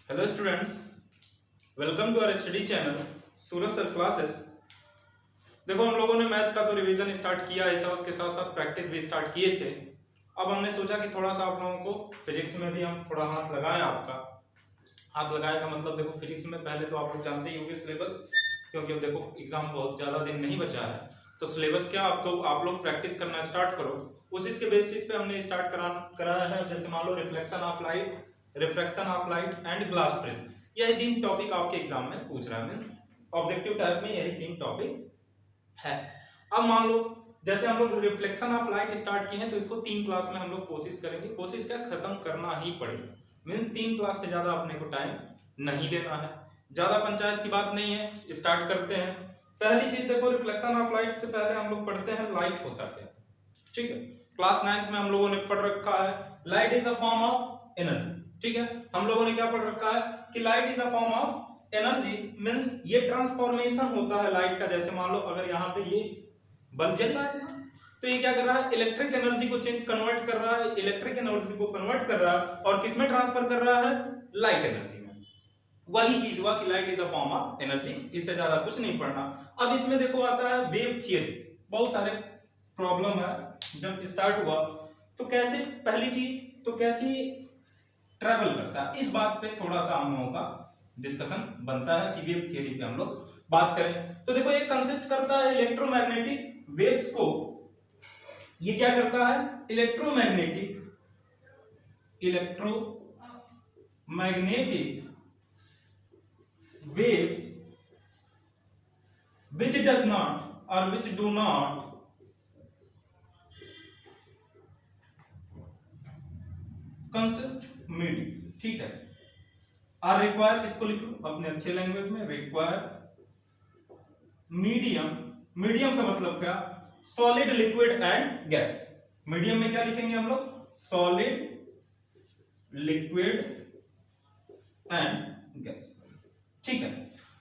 Hello students, welcome to our study channel Suraj sir classes. देखो, हम लोगों ने मैथ का तो रिवीजन स्टार्ट किया ही था, उसके साथ साथ प्रैक्टिस भी स्टार्ट किए थे। अब हमने सोचा कि थोड़ा सा आप लोगों को फिजिक्स में भी हम थोड़ा हाथ लगाएं। आपका हाथ लगाए का मतलब देखो, फिजिक्स में पहले तो आप लोग जानते ही होंगे सिलेबस, क्योंकि अब देखो एग्जाम बहुत ज़्यादा दिन नहीं बचा है, तो सिलेबस क्या अब तो आप लोग प्रैक्टिस करना स्टार्ट करो। उसी के बेसिस पे हमने स्टार्ट कराया है। जैसे मान लो reflection of light, refraction of light and glass prism, यही 3 टॉपिक आपके एग्जाम में पूछ रहा है, मींस ऑब्जेक्टिव टाइप में यही 3 टॉपिक है। अब मान लो जैसे हम लोग रिफ्लेक्शन ऑफ लाइट स्टार्ट किए हैं, तो इसको 3 क्लास में हम लोग कोशिश करेंगे, कोशिश क्या खत्म करना ही पड़ेगा। मींस 3 क्लास से ज्यादा अपने को टाइम नहीं लेना है, ज्यादा पंचायत की बात नहीं है। स्टार्ट करते हैं। पहली चीज देखो, रिफ्लेक्शन ऑफ लाइट से पहले हम लोग पढ़ते हैं लाइट होता क्या। ठीक है, क्लास 9th में हम लोगों ने पढ़ रखा है light is a form of energy. ठीक है, हम लोगों ने क्या पढ़ रखा है कि light is a form of energy, means ये ट्रांसफॉर्मेशन होता है लाइट का। जैसे मान लो अगर यहाँ पे ये बल्ब जल रहा है ना, तो ये क्या कर रहा है, इलेक्ट्रिक एनर्जी को कन्वर्ट कर रहा है, इलेक्ट्रिक एनर्जी को कन्वर्ट कर रहा है, और किसमें ट्रांसफर कर रहा है, लाइट एनर्जी में। वही चीज हुआ कि light is a form of energy, इससे ज्यादा कुछ नहीं पढ़ना। अब इसमें देखो आता है वेव थियरी, बहुत सारे प्रॉब्लम है। जब स्टार्ट हुआ तो कैसे, पहली चीज तो कैसे ट्रेवल करता है, इस बात पे थोड़ा सा हम लोगों का डिस्कशन बनता है कि वेव थियरी पे हम लोग बात करें। तो देखो, ये कंसिस्ट करता है इलेक्ट्रोमैग्नेटिक वेव्स को। ये क्या करता है, electromagnetic waves which does not or which do not consist medium। ठीक है, आर रिक्वायर, इसको लिखो अपने अच्छे लैंग्वेज में, रिक्वायर मीडियम। मीडियम का मतलब क्या, solid liquid and gas. Medium में क्या लिखेंगे हम लोग, सॉलिड लिक्विड एंड गैस। ठीक है,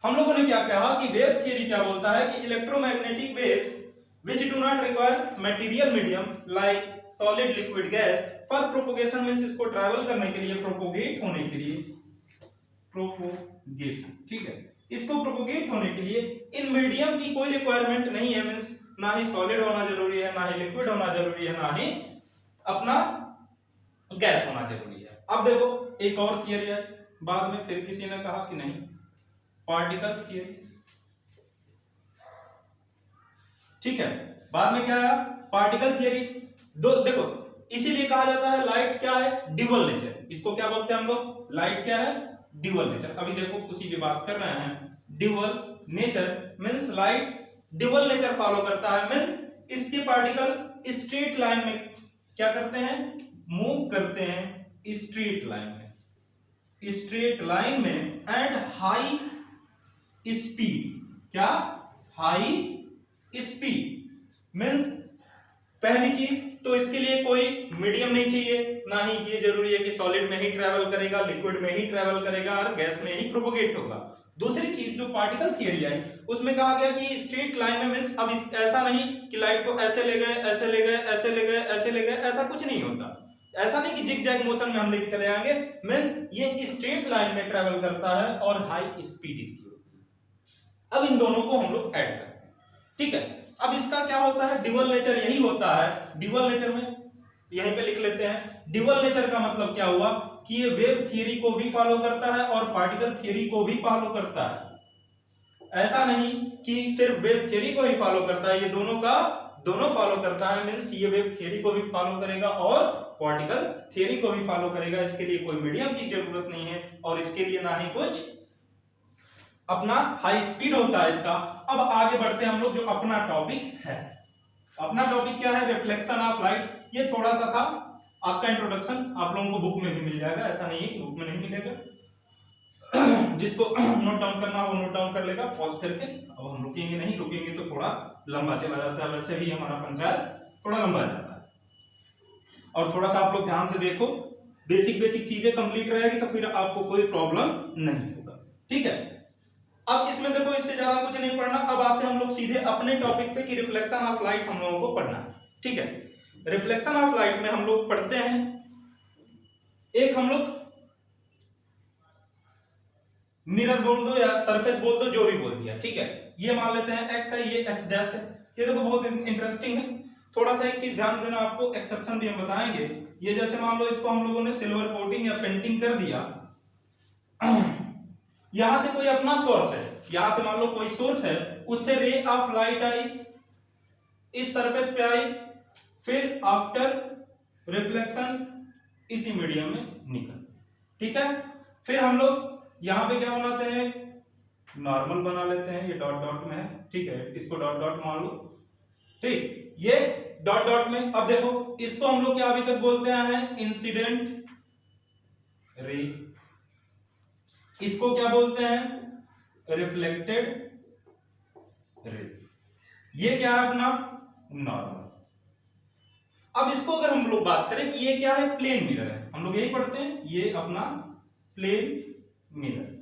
हम लोगों ने क्या कहा कि वेव थियरी क्या बोलता है कि electromagnetic waves which do not require material medium like solid liquid gas for propagation, means इसको ट्रैवल करने के लिए, प्रोपोगेट होने के लिए, प्रोपोगेशन। ठीक है, इसको प्रोपोगेट होने के लिए इन मीडियम की कोई रिक्वायरमेंट नहीं है, मींस ना ही सॉलिड होना जरूरी है, ना ही लिक्विड होना जरूरी है, ना ही अपना गैस होना जरूरी है। अब देखो एक और थियरी है, बाद में फिर किसी ने कहा कि नहीं, पार्टिकल थियरी। ठीक है, बाद में क्या है, पार्टिकल थियरी। दो देखो, इसीलिए कहा जाता है लाइट क्या है, ड्यूअल नेचर। इसको क्या बोलते हैं हम लोग, लाइट क्या है, ड्यूअल नेचर। अभी देखो उसी की बात कर रहे हैं, dual nature means light dual nature follow करता है, मींस इसके पार्टिकल स्ट्रेट लाइन में क्या करते हैं, मूव करते हैं स्ट्रेट लाइन में, स्ट्रेट लाइन में एंड हाई स्पीड। क्या, हाई स्पीड मींस पहली चीज तो इसके लिए कोई मीडियम नहीं चाहिए, ना ही ये जरूरी है कि सॉलिड में ही ट्रैवल करेगा, लिक्विड में ही ट्रैवल करेगा और गैस में ही प्रोपोगेट होगा। दूसरी चीज जो पार्टिकल थियरी आई, उसमें कहा गया कि स्ट्रेट लाइन में मींस अब ऐसा नहीं कि लाइट को ऐसे ले गए, ऐसे ले गए, ऐसे ले गए, ऐसे ले गए, ऐसा कुछ नहीं होता। ऐसा नहीं कि जिग जैग मोशन में हम लेके चले आएंगे, मींस ये स्ट्रेट लाइन में ट्रैवल करता है और हाई स्पीड इसकी होती है। अब इन दोनों को हम लोग ऐड करते हैं। ठीक है, अब इसका क्या होता है, ड्यूअल नेचर यही होता है। ड्यूअल नेचर में यहीं पे लिख लेते हैं, ड्यूअल नेचर का मतलब क्या हुआ कि ये वेव थियरी को भी फॉलो करता है और पार्टिकल थियरी को भी फॉलो करता है। ऐसा नहीं कि सिर्फ वेव थियरी को ही फॉलो करता है, ये दोनों का दोनों फॉलो करता है, मींस ये वेव थियरी को भी फॉलो करेगा और पार्टिकल थियरी को भी फॉलो करेगा। इसके लिए कोई मीडियम की जरूरत नहीं है और इसके लिए ना ही कुछ अपना हाई स्पीड होता है इसका। अब आगे बढ़ते हैं हम लोग, जो अपना टॉपिक है। अपना टॉपिक क्या है, रिफ्लेक्शन ऑफ लाइट। ये थोड़ा सा था आपका इंट्रोडक्शन, आप लोगों को बुक में भी मिल जाएगा, ऐसा नहीं है कि बुक में नहीं मिलेगा। जिसको नोट डाउन करना वो नोट डाउन कर लेगा पॉज करके। अब हम रुकेंगे नहीं, रुकेंगे तो थोड़ा लंबा चला जाता है, वैसे भी हमारा पंचायत थोड़ा लंबा जाता है। और थोड़ा सा आप लोग ध्यान से देखो, बेसिक बेसिक चीजें कंप्लीट रहेगी तो फिर आपको कोई प्रॉब्लम नहीं होगा। ठीक है, अब इसमें देखो इससे ज्यादा कुछ नहीं पढ़ना। अब आते हैं हम लोग सीधे अपने टॉपिक पे कि रिफ्लेक्शन ऑफ लाइट हम लोगों को पढ़ना है। ठीक है, रिफ्लेक्शन ऑफ लाइट में हम लोग पढ़ते हैं, एक हम लोग मिरर बोल दो या सरफेस बोल दो, जो भी बोल दिया, ठीक है। ये मान लेते हैं x है, ये x डैश है। ये देखो बहुत इंटरेस्टिंग है। थोड़ा सा एक चीज ध्यान देना, आपको एक्सेप्शन भी हम बताएंगे। ये जैसे मान लो इसको हम लोगों ने सिल्वर कोटिंग या पेंटिंग कर दिया, यहां से कोई अपना सोर्स है, यहां से मान लो कोई सोर्स है, उससे रे ऑफ लाइट आई, इस सरफेस पे आई, फिर आफ्टर रिफ्लेक्शन इसी मीडियम में निकल, ठीक है। फिर हम लोग यहां पे क्या बनाते हैं, नॉर्मल बना लेते हैं, ये डॉट डॉट में है, ठीक है, इसको डॉट डॉट मान लो, ठीक, ये डॉट डॉट में। अब देखो इसको हम लोग क्या अभी तक बोलते हैं, इंसिडेंट रे, इसको क्या बोलते हैं, रिफ्लेक्टेड रे। ये क्या है अपना नॉर्मल। अब इसको अगर हम लोग बात करें कि ये क्या है, प्लेन मिरर है, हम लोग यही पढ़ते हैं, ये अपना प्लेन मिरर।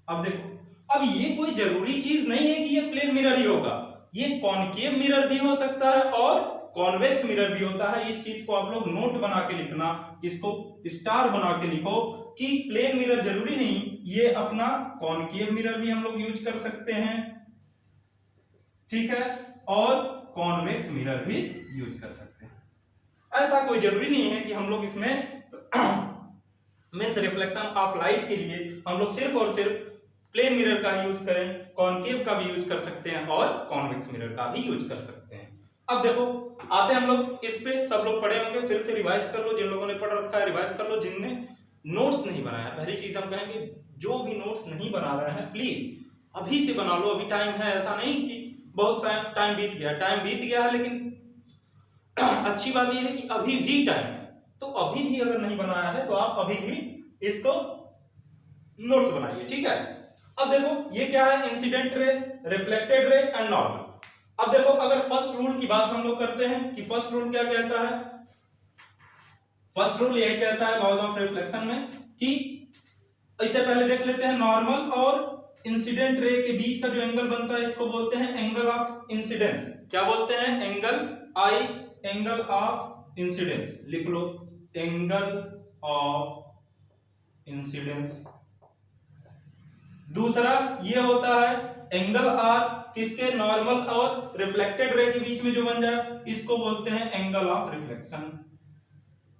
अब देखो, अब ये कोई जरूरी चीज नहीं है कि ये प्लेन मिरर ही होगा, ये कॉनकेव मिरर भी हो सकता है और कॉन्वेक्स मिरर भी होता है। इस चीज को आप लोग नोट बना के लिखना, इसको स्टार बना के लिखो कि प्लेन मिरर जरूरी नहीं, ये अपना कॉनकेव मिरर भी हम लोग यूज कर सकते हैं, ठीक है, और कॉन्वेक्स मिरर भी यूज कर सकते हैं। ऐसा कोई जरूरी नहीं है कि हम लोग इसमें मींस रिफ्लेक्शन ऑफ लाइट के लिए हम लोग सिर्फ और सिर्फ प्लेन मिरर का यूज करें, कॉनकेव का भी यूज कर सकते हैं और कॉन्वेक्स मिरर का भी यूज कर सकते हैं। अब देखो आते हैं हम लोग इस पे, सब लोग पढ़े होंगे, फिर से रिवाइज कर लो, जिन लोगों ने पढ़ रखा है रिवाइज कर लो, जिनने नोट्स नहीं बनाया। पहली चीज हम कहेंगे, जो भी नोट्स नहीं बना रहे हैं प्लीज अभी से बना लो, अभी टाइम है, ऐसा नहीं कि बहुत सारा टाइम बीत गया, टाइम बीत गया है, लेकिन अच्छी बात यह है कि अभी भी टाइम है, तो अभी भी अगर नहीं बनाया है तो आप अभी भी इसको नोट्स बनाइए, ठीक है। अब देखो ये क्या है, incident ray, reflected ray and normal. अब देखो अगर फर्स्ट रूल की बात हम लोग करते हैं कि फर्स्ट रूल क्या कहता है, फर्स्ट रूल यही कहता है लॉज ऑफ रिफ्लेक्शन में कि इससे पहले देख लेते हैं, नॉर्मल और इंसिडेंट रे के बीच का जो एंगल बनता है इसको बोलते हैं एंगल ऑफ इंसिडेंस। क्या बोलते हैं, angle I, angle of incidence, लिख लो, एंगल ऑफ इंसिडेंस। दूसरा ये होता है एंगल आर, किसके, नॉर्मल और रिफ्लेक्टेड रे के बीच में जो बन जाए इसको बोलते हैं angle of reflection,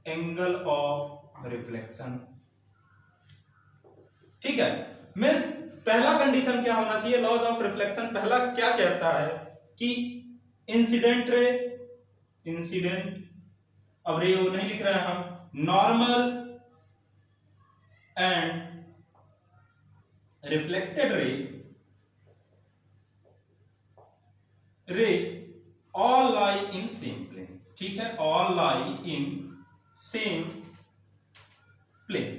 angle of reflection, ठीक है। मींस पहला कंडीशन क्या होना चाहिए, लॉज ऑफ रिफ्लेक्शन पहला क्या कहता है कि इंसिडेंट रे, इंसिडेंट, अब रे वो नहीं लिख रहे हैं हम, normal and reflected ray all lie in same plane, ठीक है, all lie in same plane,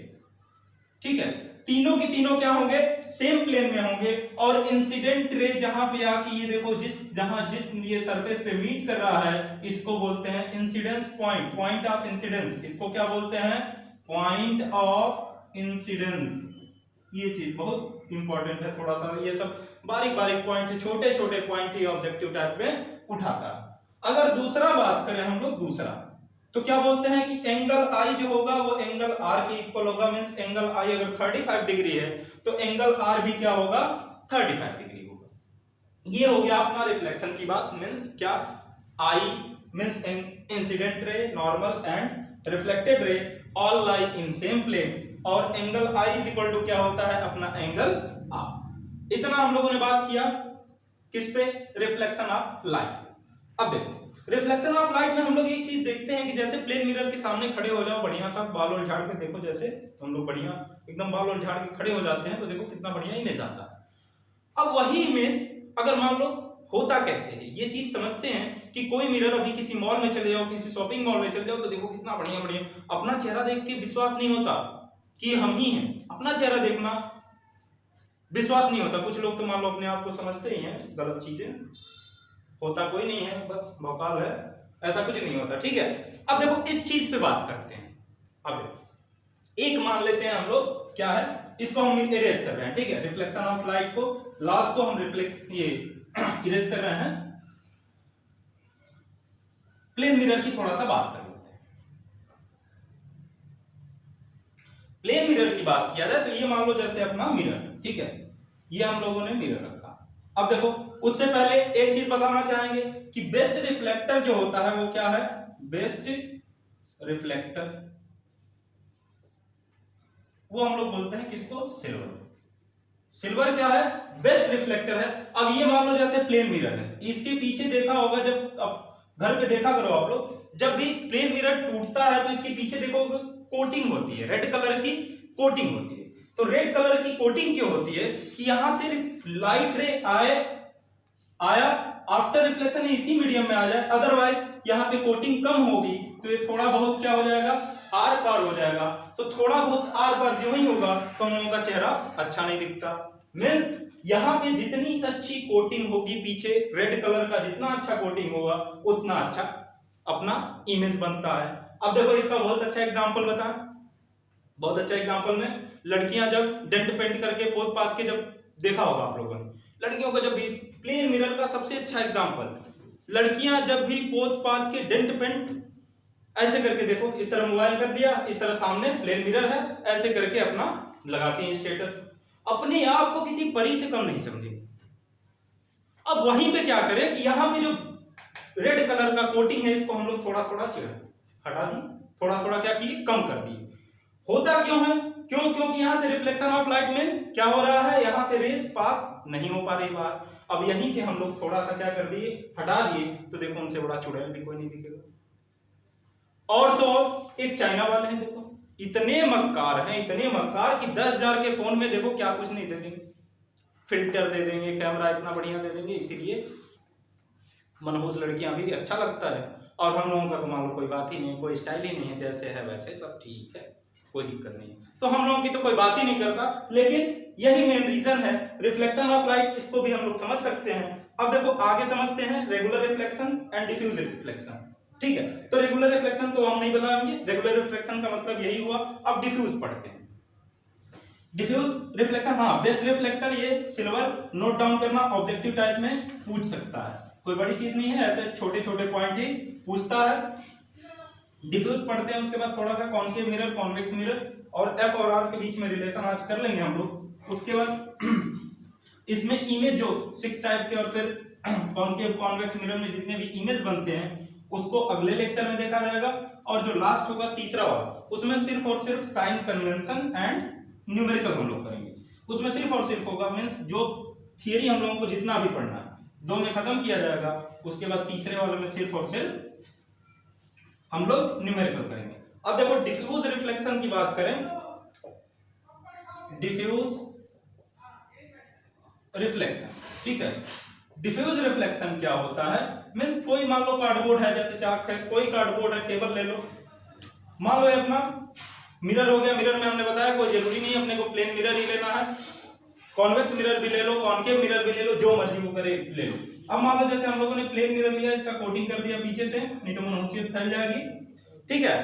ठीक है। तीनों के तीनों क्या होंगे, सेम प्लेन में होंगे। और इंसिडेंट रे जहां पे आके ये देखो जिस ये सरफेस पे मीट कर रहा है इसको बोलते हैं incidence point, point of incidence, इसको क्या बोलते हैं, पॉइंट ऑफ इंसिडेंस। ये चीज बहुत इंपॉर्टेंट है, थोड़ा सा ये सब बारीक बारीक पॉइंट है, छोटे छोटे पॉइंट ही ऑब्जेक्टिव टाइप में उठाता है। अगर दूसरा बात करें हम लोग, दूसरा तो क्या बोलते हैं कि एंगल आई जो होगा वो एंगल आर के इक्वल होगा। मींस एंगल आई अगर 35 डिग्री है तो एंगल आर भी क्या होगा, 35 डिग्री होगा। ये हो गया अपना रिफ्लेक्शन की बात। मींस क्या, I means incident ray, normal and reflected ray all lie in same plane, और angle i is equal to क्या होता है, अपना एंगल आर। इतना हम लोगों ने बात किया किस पे, रिफ्लेक्शन ऑफ लाइट। अब देखो रिफ्लेक्शन ऑफ लाइट में हम लोग एक चीज देखते हैं कि जैसे प्लेन मिरर के सामने खड़े हो जाओ, बढ़िया सा बाल और झाड़ के देखो, जैसे हम लोग बढ़िया एकदम बाल और झाड़ के खड़े हो जाते हैं तो देखो कितना बढ़िया इमेज आता है। अब वही इमेज अगर मान लो होता कैसे है, ये चीज समझते हैं कि कोई मिरर, अभी किसी मॉल में चले जाओ, किसी शॉपिंग मॉल में चले जाओ तो देखो कितना बढ़िया बढ़िया, अपना चेहरा देख के विश्वास नहीं होता कि हम ही हैं, अपना चेहरा देखना विश्वास नहीं होता। कुछ लोग तो मान लो अपने आप को समझते ही हैं, गलत चीजें, होता कोई नहीं है, बस भौकाल है, ऐसा कुछ नहीं होता, ठीक है। अब देखो इस चीज पे बात करते हैं। अब देखो एक मान लेते हैं हम लोग, क्या है, इसको हम इरेज कर रहे हैं, ठीक है, रिफ्लेक्शन ऑफ लाइट को, लॉस को हम इरेज कर रहे हैं। प्लेन मिरर की थोड़ा सा बात कर लेते हैं। प्लेन मिरर की बात किया जाए तो ये मान लो जैसे अपना मिरर, ठीक है, ये हम लोगों ने मिरर रखा। अब देखो उससे पहले एक चीज बताना चाहेंगे कि बेस्ट रिफ्लेक्टर जो होता है वो क्या है, बेस्ट रिफ्लेक्टर, वो हम लोग बोलते हैं किसको, सिल्वर। सिल्वर क्या है, बेस्ट रिफ्लेक्टर है। अब ये मान लो जैसे प्लेन मिरर है, इसके पीछे देखा होगा, जब अब घर पे देखा करो आप लोग, जब भी प्लेन मिरर टूटता है तो इसके पीछे देखो कोटिंग होती है, रेड कलर की कोटिंग होती है। तो रेड कलर की कोटिंग क्यों होती है कि यहां से लाइट रे आया आफ्टर रिफ्लेक्शन इसी मीडियम में आ जाए, अदरवाइज यहाँ पे कोटिंग कम होगी तो ये थोड़ा बहुत क्या हो जाएगा, आर पार हो जाएगा। तो थोड़ा बहुत आर पार जो ही होगा तो हम लोगों का चेहरा अच्छा नहीं दिखता। मीन्स यहाँ पे जितनी अच्छी कोटिंग होगी पीछे, रेड कलर का जितना अच्छा कोटिंग होगा उतना अच्छा अपना इमेज बनता है। अब देखो इसका बहुत अच्छा एग्जांपल बता, बहुत अच्छा एग्जांपल में लड़कियां जब डेंट पेंट करके पोत पात के, जब देखा होगा आप लोगों ने लड़कियों को, जब भी प्लेन मिरर का सबसे अच्छा एग्जांपल, लड़कियां जब भी पोत पात के डेंट पेंट ऐसे करके देखो, इस तरह मोबाइल कर दिया, इस तरह सामने प्लेन मिरर है, ऐसे करके अपना लगाती हैं स्टेटस, अपने आप को किसी परी से कम नहीं समझेंगे। अब वहीं पे क्या करें कि यहाँ पे जो रेड कलर का कोटिंग है इसको हम लोग थोड़ा थोड़ा हटा दी, थोड़ा थोड़ा क्या किए, कम कर दिए। होता क्यों है, क्योंकि यहाँ से रिफ्लेक्शन ऑफ लाइट मींस क्या हो रहा है, यहाँ से रेस पास नहीं हो पा रही बाहर। अब यहीं से हम लोग थोड़ा सा क्या कर दिए, हटा दिए, तो देखो उनसे बड़ा चुड़ैल भी कोई नहीं दिखेगा। और तो एक चाइना वाले हैं, देखो इतने मक्कार हैं, इतने मक्कार कि 10,000 के फोन में देखो क्या कुछ नहीं दे देंगे, फिल्टर दे देंगे, कैमरा इतना बढ़िया दे देंगे, इसीलिए मनहूस लड़कियां भी अच्छा लगता है। और हम लोगों का तो मान लो कोई बात ही नहीं, कोई स्टाइल ही नहीं है, जैसे है वैसे सब ठीक है, कोई दिक्कत नहीं है, तो हम लोगों की तो कोई बात ही नहीं करता। लेकिन यही मेन रीजन है रिफ्लेक्शन ऑफ लाइट, इसको भी हम लोग समझ सकते हैं। अब देखो आगे समझते हैं regular reflection and diffuse reflection, ठीक है। तो रेगुलर रिफ्लेक्शन तो हम नहीं बताएंगे, रेगुलर रिफ्लेक्शन का मतलब यही हुआ। अब डिफ्यूज पढ़ते हैं। डिफ्यूज रिफ्लेक्शन, हाँ बेस्ट रिफ्लेक्टर, ये सिल्वर, नोट डाउन करना, ऑब्जेक्टिव टाइप में पूछ सकता है, कोई बड़ी चीज नहीं है, ऐसे छोटे छोटे पॉइंट ही पूछता है। डिफ्यूज पढ़ते हैं, उसके बाद थोड़ा सा कॉन्केव मिरर, कॉन्वेक्स मिरर और एफ और आर के बीच में रिलेशन आज कर लेंगे हम लोग। उसके बाद इसमें इमेज जो 6 टाइप के और फिर कॉन्केव कॉन्वेक्स मिरर में जितने भी इमेज बनते हैं उसको अगले लेक्चर में देखा जाएगा। और जो लास्ट होगा तीसरा वाला, उसमें सिर्फ और सिर्फ साइन कन्वेंशन एंड न्यूमेरिकल हम लोग करेंगे। उसमें सिर्फ और सिर्फ होगा, मीन्स जो थियरी हम लोगों को जितना भी पढ़ना है 2 में खत्म किया जाएगा, उसके बाद तीसरे वाले में सिर्फ और सिर्फ हम लोग न्यूमेरिकल करेंगे। अब देखो डिफ्यूज रिफ्लेक्शन की बात करें, डिफ्यूज रिफ्लेक्शन, ठीक है। डिफ्यूज रिफ्लेक्शन क्या होता है, मीन्स कोई मान लो कार्डबोर्ड है, जैसे चाक है, कोई कार्डबोर्ड है, टेबल ले लो, मान लो अपना मिरर हो गया। मिरर में हमने बताया कोई जरूरी नहीं अपने को प्लेन मिरर ही लेना है, कॉन्वेक्स मिरर भी ले लो, कॉन्केव मिरर भी ले लो, जो मर्जी वो करे ले लो। अब मान लो जैसे हम लोगों ने प्लेन मिरर लिया, इसका कोटिंग कर दिया पीछे से, नहीं तो मनहूसियत फैल जाएगी, ठीक है।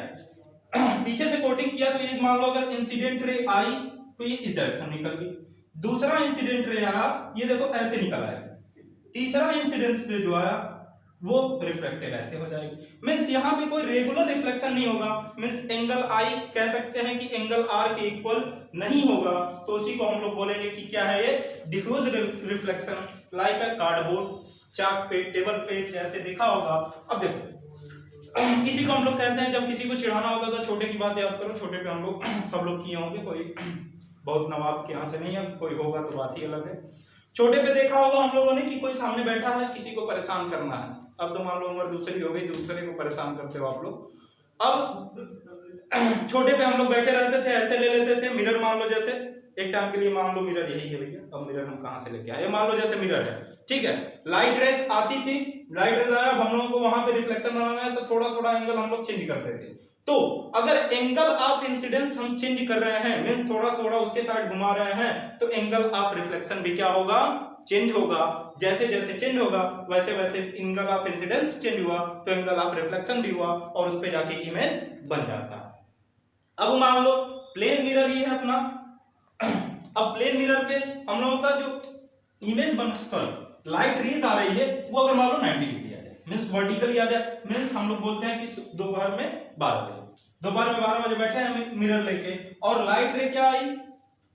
पीछे से कोटिंग किया तो ये मान लो अगर इंसिडेंट रे आई तो ये इस डायरेक्शन निकल गई, दूसरा इंसिडेंट रे आया, ये देखो ऐसे निकल आया, तीसरा इंसिडेंट रे जो आया वो रिफ्लेक्टेड ऐसे हो जाएगी। मींस यहाँ पे कोई रेगुलर रिफ्लेक्शन नहीं होगा, मींस एंगल आई कह सकते हैं कि एंगल आर के इक्वल नहीं होगा, तो उसी को हम लोग बोलेंगे कि क्या है ये, diffuse reflection, like a cardboard, chalk पे, टेबल पे जैसे देखा होगा। अब देखो इसी को हम लोग कहते हैं, जब किसी को चिढ़ाना होता था, छोटे की बात याद करो, छोटे पे हम लोग सब लोग किए होंगे, कोई बहुत नवाब के यहाँ से नहीं है, कोई होगा तो बात ही अलग है। छोटे पे देखा होगा हम लोगों ने कि कोई सामने बैठा है, किसी को परेशान करना है, अब तो मान लो उम्र दूसरी हो गई, दूसरे को परेशान करते हो आप लोग। अब छोटे पे हम लोग बैठे रहते थे, ऐसे ले लेते थे मिरर, मान लो जैसे एक टाइम के लिए मान लो मिरर यही है भैया, अब मिरर हम कहाँ से लेके आए, मान लो जैसे मिरर है, ठीक है, लाइट रेस आती थी, लाइट रेस आया, हम लोगों को वहां पे रिफ्लेक्शन बनाना है तो थोड़ा थोड़ा एंगल हम लोग चेंज करते थे। तो अगर एंगल ऑफ इंसिडेंस हम चेंज कर रहे हैं, मींस थोड़ा थोड़ा उसके साइड घुमा रहे हैं, तो एंगल ऑफ रिफ्लेक्शन भी क्या होगा, चेंज होगा। जैसे जैसे चेंज होगा वैसे वैसे एंगल ऑफ इंसिडेंस चेंज हुआ तो एंगल ऑफ रिफ्लेक्शन भी हुआ और उस पे जाके इमेज बन जाता है। अब मान लो प्लेन मिरर ही है अपना, अब प्लेन मिरर पे हम लोगों का जो इमेज बन, सॉरी लाइट रेज आ रही है, वो अगर मान लो 90 डिग्री आ जाए, मींस वर्टिकली आ जाए, मींस हम लोग बोलते हैं कि दोपहर में 12 बजे, दोपहर में 12 बजे बैठे हैं मिरर लेके, और लाइट रे क्या आई,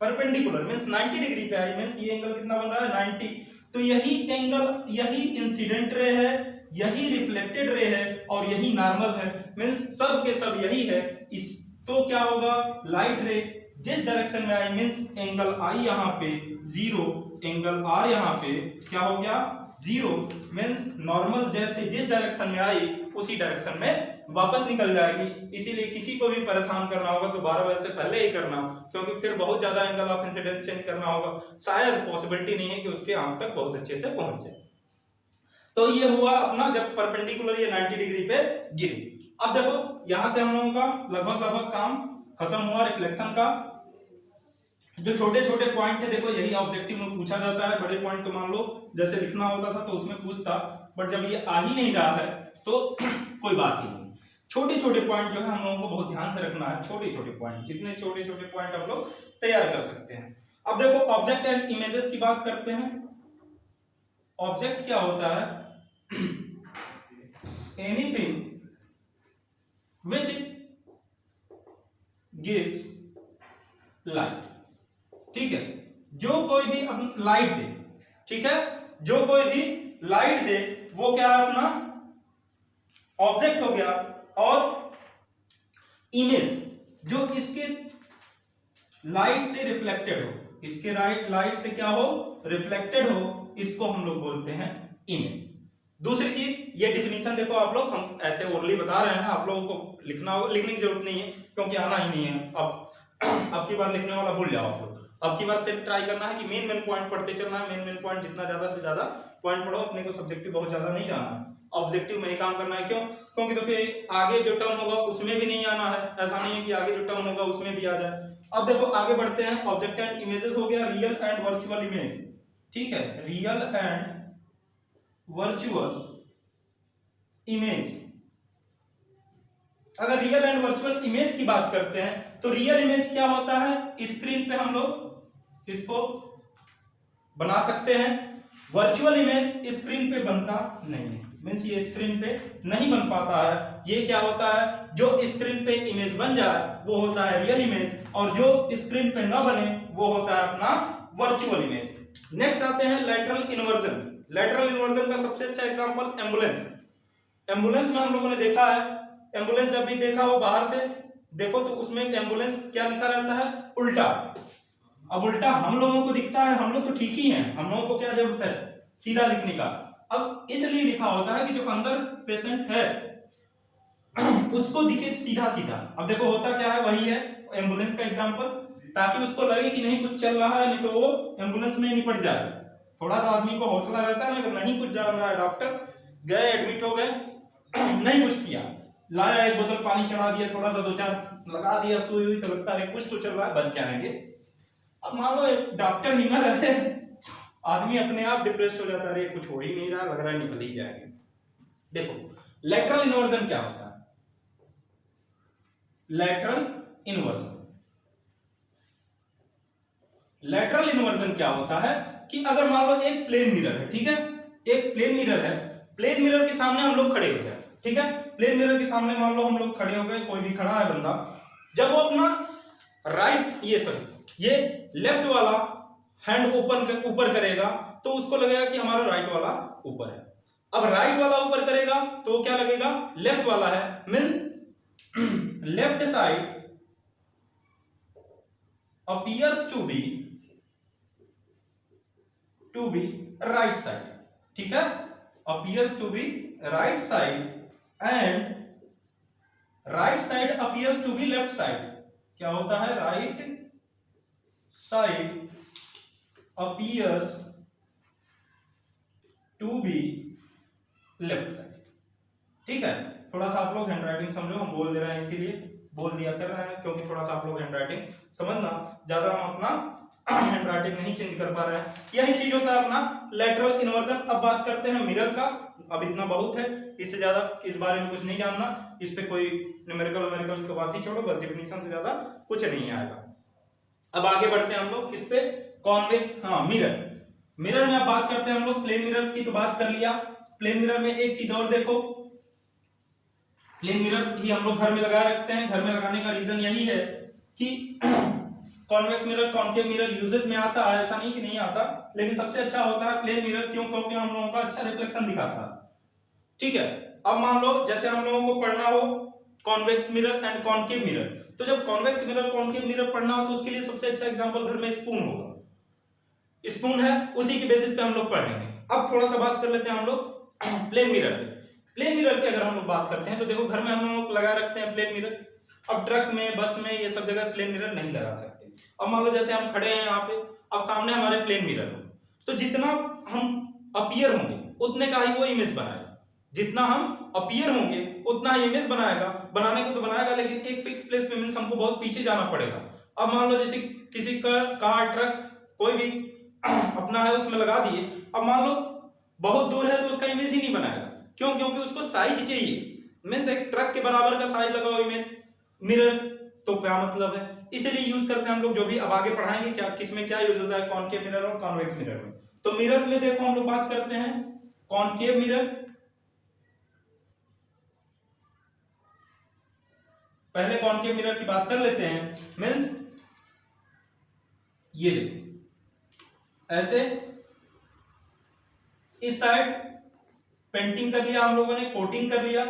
परपेंडिकुलर मींस 90 डिग्री पे आई, मींस ये एंगल कितना बन रहा है 90। तो यही एंगल, यही इंसिडेंट रे है, यही रिफ्लेक्टेड रे है, और यही नॉर्मल है, मींस सब के सब यही है। इस तो क्या होगा, लाइट रे जिस डायरेक्शन में आई मींस एंगल आई यहाँ पे 0, एंगल आर यहाँ पे क्या हो गया 0, मींस नॉर्मल जैसे जिस डायरेक्शन में आई उसी डायरेक्शन में वापस निकल जाएगी। इसीलिए किसी को भी परेशान करना होगा तो 12 बजे से पहले ही करना, क्योंकि फिर बहुत ज्यादा एंगल ऑफ इंसिडेंस चेंज करना होगा, शायद पॉसिबिलिटी नहीं है कि उसके आंख तक बहुत अच्छे से पहुंच जाए। तो ये हुआ अपना जब परपेंडिकुलर ये 90 डिग्री पे गिरी। अब देखो यहां से हम लोगों का लगभग काम खत्म हुआ रिफ्लेक्शन का। जो छोटे छोटे पॉइंट है देखो यही ऑब्जेक्टिव में पूछा जाता है, बड़े पॉइंट तो मान लो जैसे लिखना होता था तो उसमें पूछता, बट जब ये आ ही नहीं रहा है तो कोई बात ही नहीं। छोटे छोटे पॉइंट जो है हम लोगों को बहुत ध्यान से रखना है, छोटे छोटे पॉइंट, जितने छोटे छोटे पॉइंट हम लोग तैयार कर सकते हैं। अब देखो ऑब्जेक्ट एंड इमेजेस की बात करते हैं। ऑब्जेक्ट क्या होता है, एनीथिंग विच गिव्स लाइट, ठीक है, जो कोई भी लाइट दे, ठीक है, जो कोई भी लाइट दे वो क्या है अपना ऑब्जेक्ट हो गया। और इमेज जो इसके लाइट से रिफ्लेक्टेड हो, इसके लाइट से क्या हो रिफ्लेक्टेड हो, इसको हम लोग बोलते हैं इमेज। दूसरी चीज ये डिफिनीशन देखो आप लोग, हम ऐसे ओरली बता रहे हैं, आप लोगों को लिखना होगा, लिखने की जरूरत नहीं है क्योंकि आना ही नहीं है। अब की बार लिखने वाला भूल जाओ आप लोग, अब की बार सिर्फ ट्राई करना है कि मेन पॉइंट पढ़ते चलना है, मेन पॉइंट जितना ज्यादा से ज्यादा पॉइंट पढ़ो, अपने को सब्जेक्टिव बहुत ज्यादा नहीं जाना है, ऑब्जेक्टिव में ही काम करना है। क्यों, क्योंकि देखिए आगे जो टर्म होगा उसमें भी नहीं आना है, ऐसा नहीं है कि आगे जो टर्म होगा उसमें भी आ जाए। अब देखो आगे बढ़ते हैं, ऑब्जेक्ट एंड इमेजेस हो गया, रियल एंड वर्चुअल इमेज, ठीक है, रियल एंड वर्चुअल इमेज। अगर रियल एंड वर्चुअल इमेज की बात करते हैं तो रियल इमेज क्या होता है, स्क्रीन पे हम लोग इसको बना सकते हैं, वर्चुअल इमेज स्क्रीन पे बनता नहीं है, मींस ये स्क्रीन पे नहीं बन पाता है। ये क्या होता है, जो स्क्रीन पे इमेज बन जाए वो होता है रियल इमेज, और जो स्क्रीन पे ना बने वो होता है अपना वर्चुअल इमेज। नेक्स्ट आते हैं लैटरल इन्वर्जन। लैटरल इन्वर्जन का सबसे अच्छा एग्जांपल एम्बुलेंस। एम्बुलेंस में हम लोगों ने देखा है, एम्बुलेंस जब भी देखा हो बाहर से देखो तो उसमें एम्बुलेंस क्या लिखा रहता है, उल्टा। अब उल्टा हम लोगों को दिखता है, हम लोग तो ठीक ही हैं, हम लोगों को क्या जरूरत है सीधा लिखने का। अब इसलिए लिखा होता है कि जो अंदर पेशेंट है उसको दिखे सीधा सीधा। अब देखो होता क्या है, वही है एम्बुलेंस का एग्जांपल, ताकि उसको लगे कि नहीं कुछ चल रहा है, नहीं तो वो एम्बुलेंस में निपट जाए। थोड़ा सा आदमी को हौसला रहता है, अगर नहीं कुछ जान रहा है, डॉक्टर गए एडमिट हो गए नहीं कुछ किया, लाया एक बोतल पानी चढ़ा दिया, थोड़ा सा 2-4 लगा दिया, सुई हुई तो लगता है कुछ तो चल रहा है, बच जाएंगे। अब मान लो डॉक्टर ही ना रहे, आदमी अपने आप डिप्रेस्ड हो जाता है, कुछ हो ही नहीं रहा, लग रहा है निकल ही जाएंगे। देखो लैटरल इन्वर्जन क्या होता है, लैटरल इन्वर्जन, लैटरल इन्वर्जन क्या होता है कि अगर मान लो एक प्लेन मिरर है, ठीक है, एक प्लेन मिरर है, प्लेन मिरर के सामने हम लोग खड़े हो गए, ठीक है, प्लेन मिरर के सामने मान लो हम लोग खड़े हो गए, कोई भी खड़ा है बंदा, जब वो अपना राइट ये लेफ्ट वाला हैंड ऊपर करेगा तो उसको लगेगा कि हमारा राइट वाला ऊपर है। अब राइट वाला ऊपर करेगा तो क्या लगेगा, लेफ्ट वाला है, means left side appears to be right side, ठीक है, appears to be right side and right side appears to be left side। क्या होता है, right side appears to be left side, ठीक है। थोड़ा सा आप लोग हैंडराइटिंग समझो, हम बोल दे रहे हैं इसीलिए बोल दिया कर रहे हैं, क्योंकि थोड़ा सा आप लोग हैंडराइटिंग समझना, ज्यादा हम अपना हैंडराइटिंग नहीं चेंज कर पा रहे हैं, यही चीज होता है अपना लैटरल इन्वर्जन। अब बात करते हैं मिरर का, अब इतना बहुत है, इससे ज्यादा इस बारे में कुछ नहीं जानना, इस पे कोई न्यूमेरिकल तो बात ही छोड़ो, बस डेफिनेशन से ज्यादा कुछ नहीं आएगा। अब आगे बढ़ते हैं हम लोग किस पे, कॉन्वेक्स, हाँ मिरर। मिरर में अब बात करते हैं हम लोग, प्लेन मिरर की तो बात कर लिया, प्लेन मिरर में एक चीज और देखो, प्लेन मिरर ही हम लोग घर में लगाए रखते हैं। घर में लगाने का रीजन यही है कि convex mirror concave mirror uses में आता है, ऐसा नहीं कि नहीं आता, लेकिन सबसे अच्छा होता है प्लेन मिरर। क्यों? क्योंकि हम लोगों का अच्छा रिफ्लेक्शन दिखाता है। ठीक है, अब मान लो जैसे हम लोगों को पढ़ना हो convex mirror and concave mirror, तो जब कॉन्वेक्स मिरर कॉनकेव मिरर पढ़ना हो तो उसके लिए सबसे अच्छा एग्जांपल घर में स्पून होगा। स्पून है, उसी के बेसिस पे हम लोग पढ़ेंगे। अब थोड़ा सा बात कर लेते हैं हम लोग प्लेन मिरर पे। प्लेन मिरर पे अगर हम लोग बात करते हैं तो देखो घर में हम लोग लगा रखते हैं प्लेन मिरर। अब ट्रक में, बस में, ये सब जगह प्लेन मिरर नहीं लगा सकते। अब मान लो जैसे हम खड़े हैं यहाँ पे, अब सामने हमारे प्लेन मिरर हो, तो जितना हम अपीयर होंगे उतने का ही वो इमेज बनाएगा। जितना हम अपीयर होंगे उतना ही इमेज बनाएगा। बनाने को तो बनाएगा, लेकिन एक फिक्स प्लेस पे मींस हमको बहुत पीछे जाना पड़ेगा। अब मान लो जैसे किसी का कार, ट्रक, कोई भी अपना है उसमें लगा दिए, अब मान लो बहुत दूर है तो उसका इमेज ही नहीं बनाएगा। क्यों? क्योंकि उसको साइज चाहिए। मींस एक ट्रक के बराबर का साइज लगाओ इमेज मिरर, तो क्या मतलब है? इसीलिए यूज करते हैं हम लोग, जो भी अब आगे पढ़ाएंगे क्या किसमें क्या यूज होता है कॉनकेव मिरर और कॉन्वेक्स मिरर में। तो मिरर में देखो हम लोग बात करते हैं कॉनकेव मिरर। पहले कॉनकेव मिरर की बात कर लेते हैं। मींस ये देखो ऐसे इस साइड पेंटिंग कर लिया हम लोगों ने, कोटिंग कर लिया।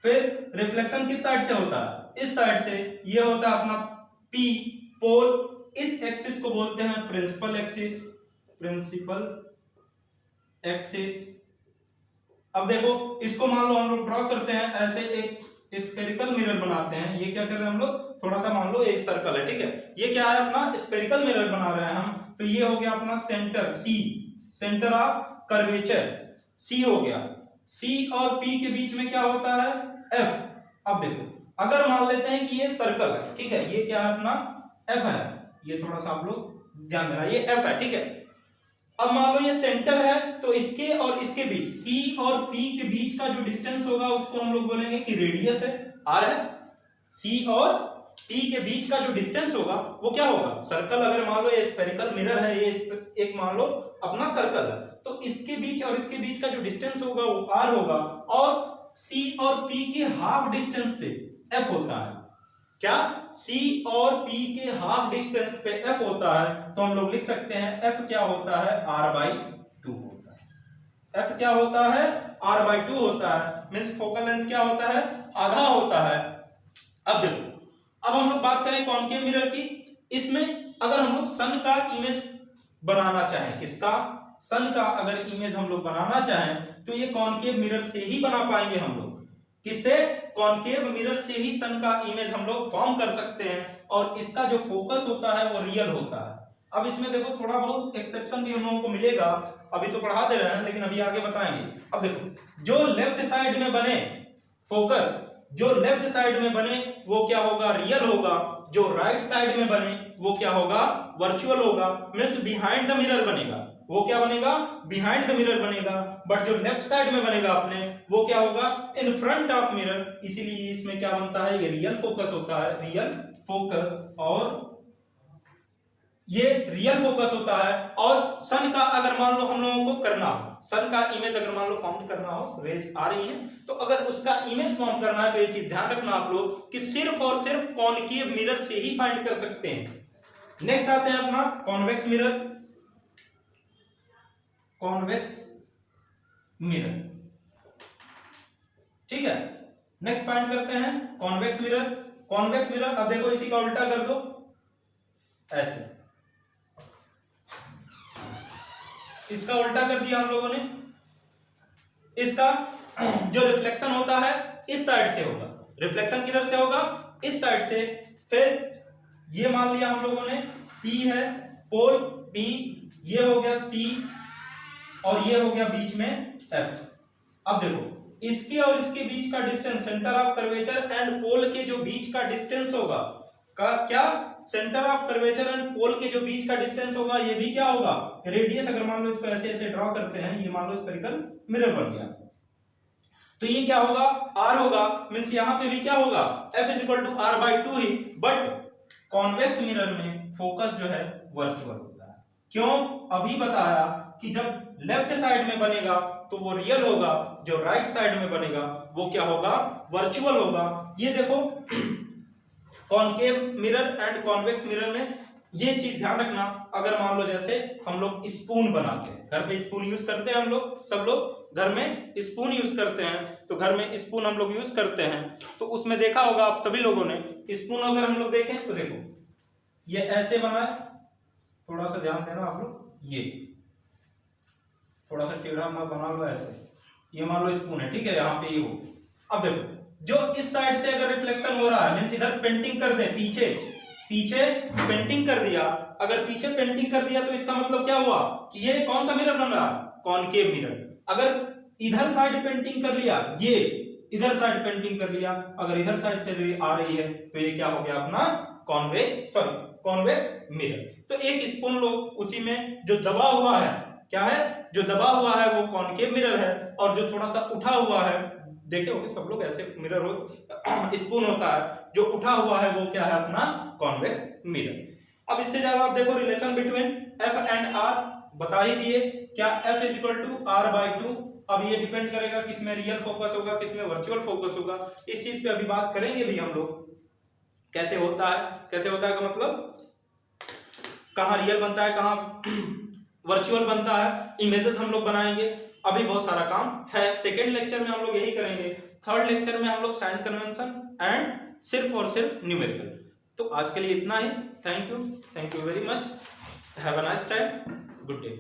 फिर रिफ्लेक्शन किस साइड से होता है? इस साइड से। ये होता है अपना P पोल। इस एक्सिस को बोलते हैं प्रिंसिपल एक्सिस। Principal axis. अब देखो इसको मान लो हम लोग ड्रॉ करते हैं ऐसे, एक स्फेरिकल मिरर बनाते हैं। ये क्या कर रहे हैं हम लोग? थोड़ा सा मान लो एक सर्कल है, ठीक है, ये क्या है अपना स्फेरिकल मिरर बना रहे हैं हम। तो ये हो गया अपना centre C, centre of curvature C हो गया। C और P के बीच में क्या होता है? F। अब देखो अगर मान लेते हैं कि ये सर्कल है, ठीक है, ये क्या है अपना F है, ये थोड़ा सा आप लोग ध्यान देना, ये F है, ठीक है। अब मान लो ये सेंटर है, तो इसके और इसके बीच C और P के बीच का जो डिस्टेंस होगा उसको हम लोग बोलेंगे कि रेडियस है, R है। C और P के बीच का जो डिस्टेंस होगा वो क्या होगा? सर्कल। अगर मान लो ये स्फेरिकल मिरर है, ये एक मान लो अपना सर्कल है, तो इसके बीच और इसके बीच का जो डिस्टेंस होगा वो R होगा, और C और P के हाफ डिस्टेंस पे F होता है। क्या? C और P के हाफ डिस्टेंस पे F होता है, तो हम लोग लिख सकते हैं F क्या होता है? R/2 होता है। F क्या होता है? R/2 होता है। मींस फोकल लेंथ क्या होता है? आधा होता है। अब देखो, अब हम लोग बात करें कॉनकेव मिरर की। इसमें अगर हम लोग सन का इमेज बनाना चाहें, किसका? सन का अगर इमेज हम लोग बनाना चाहें तो ये कॉनकेव मिरर से ही बना पाएंगे हम लोग। किससे? कॉनकेव मिरर से ही सन का इमेज हम लोग फॉर्म कर सकते हैं, और इसका जो फोकस होता है वो रियल होता है। अब इसमें देखो थोड़ा बहुत एक्सेप्शन भी हम लोगों को मिलेगा, अभी तो पढ़ा दे रहे हैं लेकिन अभी आगे बताएंगे। अब देखो जो लेफ्ट साइड में बने फोकस, जो लेफ्ट साइड में बने वो क्या होगा? रियल होगा। जो राइट साइड में बने वो क्या होगा? वर्चुअल होगा। मींस बिहाइंड द मिरर बनेगा, वो क्या बनेगा? बिहाइंड द मिरर बनेगा। बट जो लेफ्ट साइड में बनेगा अपने, वो क्या होगा? In front of mirror. इसीलिए इसमें क्या बनता है? ये रियल फोकस होता है, रियल फोकस। और ये रियल फोकस होता है। और सन का अगर मान लो हम लोगों को करना हो, सन का इमेज अगर मान लो फॉर्म करना हो, रेस आ रही है, तो अगर उसका इमेज फॉर्म करना है तो ये चीज ध्यान रखना आप लोग कि सिर्फ और सिर्फ कॉनकेव मिरर से ही फाइंड कर सकते हैं। नेक्स्ट आते हैं अपना कॉन्वेक्स मिरर। कॉन्वेक्स मिरर, ठीक है। नेक्स्ट फाइंड करते हैं कॉन्वेक्स मिरर। कॉन्वेक्स मिरर, अब देखो इसी का उल्टा कर दो ऐसे, इसका उल्टा कर दिया हम लोगों ने। इसका जो रिफ्लेक्शन होता है इस साइड से होगा। रिफ्लेक्शन किधर से होगा? इस साइड से। फिर ये मान लिया हम लोगों ने P है, पोल P, ये हो गया C, और ये हो गया बीच में F। अब देखो इसके और इसके बीच का distance, centre of curvature and pole के जो बीच का डिस्टेंस होगा का क्या? Centre of curvature and pole के जो बीच का डिस्टेंस होगा ये भी क्या होगा? रेडियस। अगर मान लो इसको ऐसे ऐसे ड्रॉ करते हैं, ये मान लो स्फेरिकल मिरर बन गया, तो ये क्या होगा? R होगा। मींस यहां पे भी क्या होगा? F = R/2 he. But convex mirror में फोकस जो है वर्चुअल होता है। क्यों? अभी बताया कि जब लेफ्ट साइड में बनेगा तो वो रियल होगा, जो राइट साइड में बनेगा वो क्या होगा, वर्चुअल होगा। ये देखो concave mirror and convex mirror में ये चीज ध्यान रखना, अगर मान लो जैसे हम लोग स्पून बनाते हैं, घर पे स्पून यूज करते हैं हम लोग, सब लोग घर में स्पून यूज करते हैं, तो घर में स्पून हम लोग यूज करते हैं, तो उसमें देखा होगा आप सभी लोगों ने, स्पून अगर हम लोग देखें तो देखो ये ऐसे बना है, थोड़ा सा ध्यान देना आप लोग, ये थोड़ा सा टेढ़ा बना लो ऐसे, ये मान लो स्पून है, ठीक है, यहाँ पे ये हो। अब देखो जो इस साइड से अगर रिफ्लेक्शन हो रहा है, मींस इधर पेंटिंग कर दें, पीछे पेंटिंग कर दिया, अगर पीछे पेंटिंग कर दिया तो इसका मतलब क्या हुआ कि ये कौन सा मिरर बन रहा है, कॉनकेव मिरर। अगर इधर साइड पेंटिंग कर लिया, ये इधर साइड पेंटिंग कर लिया, अगर इधर साइड से आ रही है तो ये क्या हो गया अपना कॉन्वेक्स मिरर। तो एक स्पून लो, उसी में जो दबा हुआ है क्या है, जो दबा हुआ है वो कॉनकेव मिरर है, और जो थोड़ा सा उठा हुआ है, देखे होगे सब लोग ऐसे मिरर हो स्पून होता है, जो उठा हुआ है वो क्या है अपना कॉन्वेक्स मिरर। अब इससे ज्यादा आप देखो relation between F and R बता ही दिए, क्या F is equal to R by 2। अब ये डिपेंड करेगा किस में रियल फोकस होगा, किस में वर्चुअल फोकस होगा, इस चीज पे अभी बात करेंगे भी हम लोग, कैसे होता है का मतलब कहाँ रियल बनता है, कहाँ वर्चुअल बनता है, इमेजेस हम लोग बनाएंगे, अभी बहुत सारा काम है। सेकेंड लेक्चर में हम लोग यही करेंगे, थर्ड लेक्चर में हम लोग साइन कन्वेंशन एंड सिर्फ और सिर्फ न्यूमेरिकल। तो आज के लिए इतना ही, thank you very much, have a nice time, good day.